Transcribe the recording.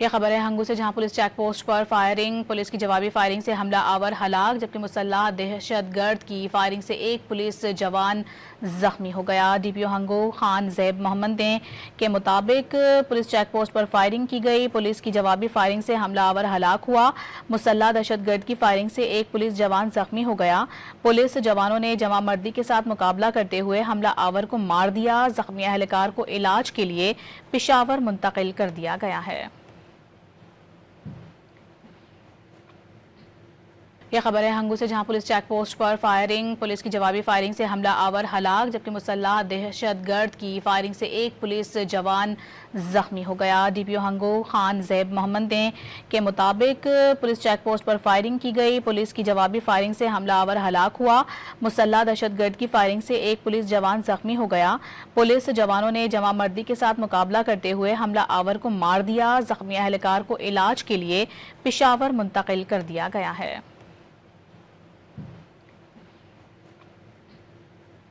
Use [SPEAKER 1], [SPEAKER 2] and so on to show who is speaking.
[SPEAKER 1] یہ خبر ہے ہنگو سے، جہاں پولیس چیک پوسٹ پر فائرنگ، پولیس کی جوابی فائرنگ سے حملہ آور ہلاک، جبکہ مسلح دہشت گرد کی فائرنگ سے ایک پولیس جوان زخمی ہو گیا۔ ڈی پی او ہنگو خان زیب محمد کے مطابق پولیس چیک پوسٹ پر فائرنگ کی گئی، پولیس کی جوابی فائرنگ سے حملہ آور ہلاک ہوا، مسلح دہشت گرد کی فائرنگ سے ایک پولیس جوان زخمی ہو گیا۔ پولیس جوانوں نے جمع مردی کے ساتھ مقابلہ کرتے ہوئے حملہ آور کو مار دیا، زخمی اہلکار کو علاج کے لیے پشاور منتقل کر دیا گیا ہے۔ یہ خبر ہے ہنگو سے، جہاں پولیس چیک پوسٹ پر فائرنگ، پولیس کی جوابی فائرنگ سے حملہ آور ہلاک، جبکہ مسلح دہشت گرد کی فائرنگ سے ایک پولیس جوان زخمی ہو گیا۔ ڈی پی او ہنگو خان زیب محمد کے مطابق پولیس چیک پوسٹ پر فائرنگ کی گئی، پولیس کی جوابی فائرنگ سے حملہ آور ہلاک ہوا، مسلح دہشت گرد کی فائرنگ سے ایک پولیس جوان زخمی ہو گیا۔ پولیس جوانوں نے جمع مردی کے ساتھ مقابلہ کرتے ہوئے حملہ آور کو مار دیا، زخمی اہلکار کو علاج کے لیے پشاور منتقل کر دیا گیا ہے۔